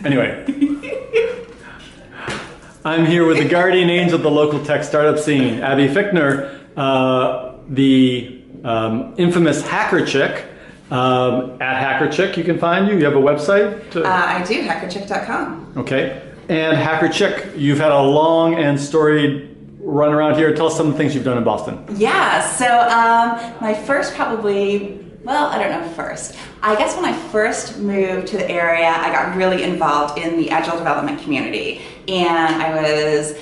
Anyway. I'm here with the guardian angel of the local tech startup scene, Abby Fichtner, the infamous HackerChick. At HackerChick, you can find you. You have a website? I do, hackerchick.com. Okay. And HackerChick, you've had a long and storied run around here. Tell us some of the things you've done in Boston. Yeah, so my first probably, well, I don't know first. I guess when I first moved to the area, I got really involved in the agile development community. And I was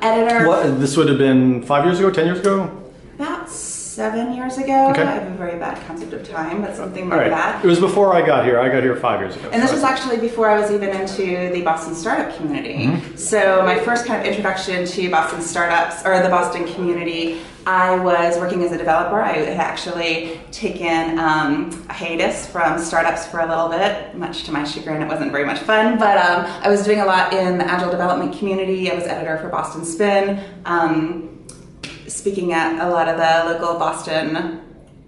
editor. What? This would have been 5 years ago, 10 years ago? About 7 years ago. Okay. I have a very bad concept of time, but something like that. It was before I got here. I got here 5 years ago. And this was actually before I was even into the Boston startup community. So my first kind of introduction to Boston startups, or the Boston community, I was working as a developer. I had actually taken a hiatus from startups for a little bit. Much to my chagrin, it wasn't very much fun, but I was doing a lot in the agile development community. I was editor for Boston Spin, speaking at a lot of the local Boston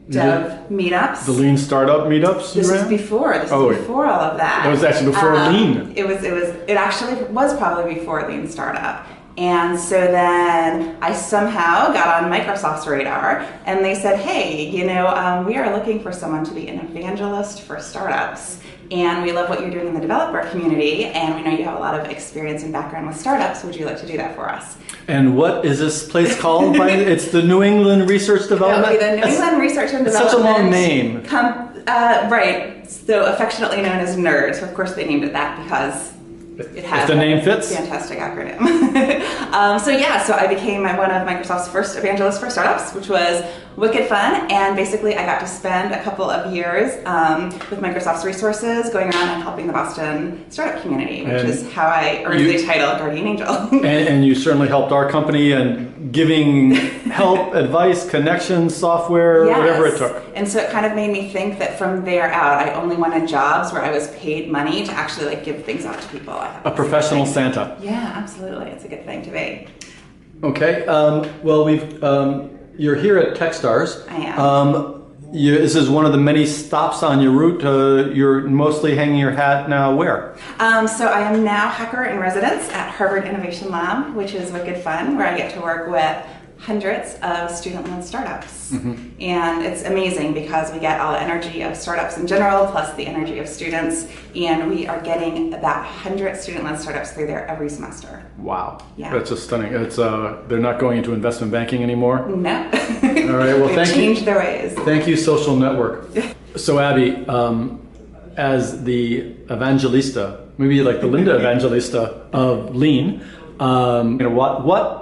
dev meetups. The lean startup meetups? This was before. This was before all of that. That was actually before lean. It actually was probably before lean startup. And so then I somehow got on Microsoft's radar, and they said, hey, you know, we are looking for someone to be an evangelist for startups. And we love what you're doing in the developer community, and we know you have a lot of experience and background with startups. Would you like to do that for us? And what is this place called? It's the New England Research Development? That would be the New England Research and Development. It's such a long name. Right, so affectionately known as NERD. So of course they named it that because it has the name fits. Fantastic acronym. So I became one of Microsoft's first evangelists for startups, which was wicked fun. And basically I got to spend a couple of years with Microsoft's resources going around and helping the Boston startup community, which is how I earned the title Guardian Angel. and you certainly helped our company and giving help, advice, connections, software, whatever it took. And so it kind of made me think that from there out, I only wanted jobs where I was paid money to actually give things out to people. A professional Santa. Yeah, absolutely. It's a good thing to be. Okay. Well, you're here at TechStars. I am. This is one of the many stops on your route. You're mostly hanging your hat now where? So I am now hacker in residence at Harvard Innovation Lab, which is wicked fun, where I get to work with hundreds of student-led startups. And it's amazing because we get all the energy of startups in general, plus the energy of students, and we are getting about 100 student-led startups through there every semester. Wow. Yeah. That's just stunning. It's they're not going into investment banking anymore? No. All right, well, They've changed their ways. Thank you, Social Network. So, Abby, as the evangelista, maybe like the Linda Evangelista of Lean, what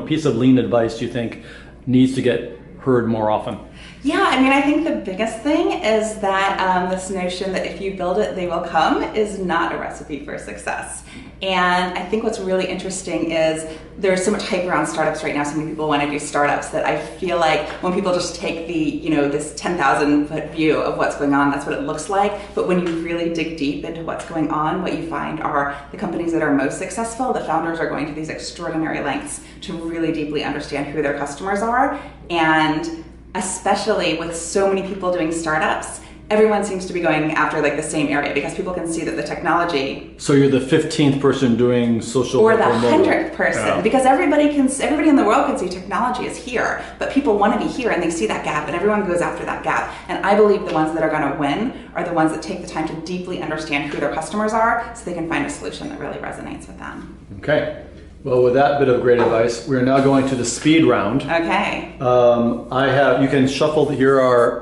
piece of Lean advice do you think needs to get heard more often? Yeah, I mean, I think the biggest thing is that this notion that if you build it, they will come is not a recipe for success. And I think what's really interesting is there's so much hype around startups right now. So many people want to do startups that I feel like when people just take the, this 10,000 foot view of what's going on, that's what it looks like. But when you really dig deep into what's going on, what you find are the companies that are most successful, the founders are going to these extraordinary lengths to really deeply understand who their customers are. And especially with so many people doing startups, everyone seems to be going after the same area because people can see that the technology. So you're the 15th person doing social or the 100th person, because everybody in the world can see technology is here, but people want to be here and they see that gap and everyone goes after that gap. And I believe the ones that are going to win are the ones that take the time to deeply understand who their customers are so they can find a solution that really resonates with them. Okay. Well, with that bit of great advice, we're now going to the speed round. Okay. You can shuffle. Here are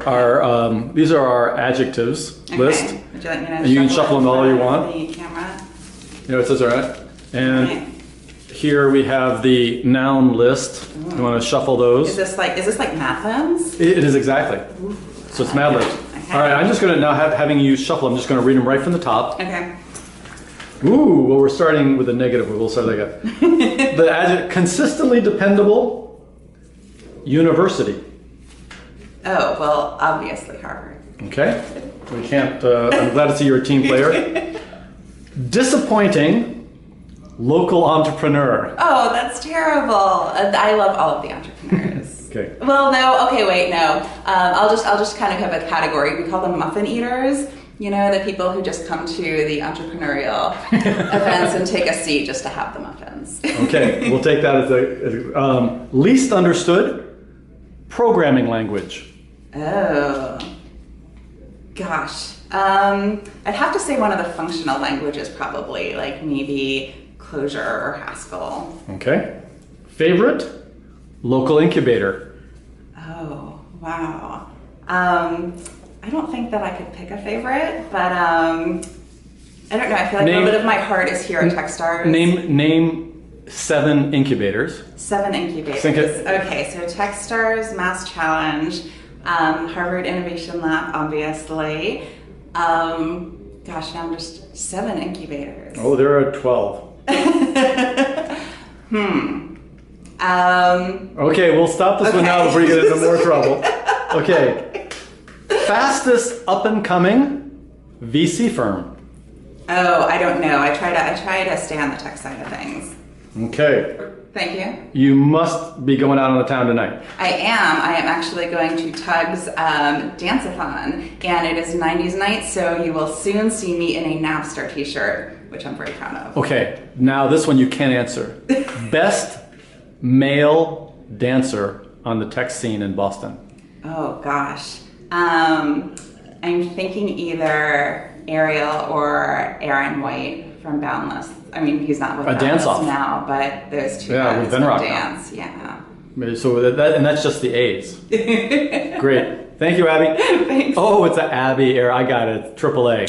these are our adjectives list. Would you like me to? And you can shuffle them all you want. The camera. It says all right. And here we have the noun list. Ooh. You want to shuffle those? Is this like Mad Libs? It is exactly. Ooh. So it's Mad Libs. Okay. All right. I'm just going to now having you shuffle. I'm just going to read them right from the top. Okay. Ooh, well, we're starting with a negative. We'll start like that. The adjective, consistently dependable, university. Oh, well, obviously Harvard. Okay. We can't, I'm glad to see you're a team player. Disappointing, local entrepreneur. Oh, that's terrible. I love all of the entrepreneurs. Okay. Well, no, okay, wait, no. I'll just kind of have a category. We call them muffin eaters. Yeah. The people who just come to the entrepreneurial events and take a seat just to have the muffins. Okay, we'll take that as a least understood programming language. Oh, gosh. I'd have to say one of the functional languages probably, like maybe Clojure or Haskell. Okay. Favorite local incubator. Oh, wow. I don't think that I could pick a favorite, but I don't know. I feel like a little bit of my heart is here at TechStars. Name 7 incubators. 7 incubators. Okay, so TechStars, Mass Challenge, Harvard Innovation Lab, obviously. Gosh, now I'm just 7 incubators. Oh, there are 12. Okay, we'll stop this one now before you get into more trouble. Okay. Fastest up and coming VC firm. Oh, I don't know. I try to stay on the tech side of things. Okay. Thank you. You must be going out on the town tonight. I am actually going to Tug's Dance-a-thon, and it is 90s night, so you will soon see me in a Napster t-shirt, which I'm very proud of. Okay, now this one you can't answer. Best male dancer on the tech scene in Boston. Oh gosh. I'm thinking either Ariel or Aaron White from Boundless. I mean, he's not with Dance us Off now, but those two Yeah, guys with Ben Rock dance. Yeah. So and that's just the A's. Great. Thank you, Abby. Thanks. Oh, it's an Abby error. I got it. Triple A.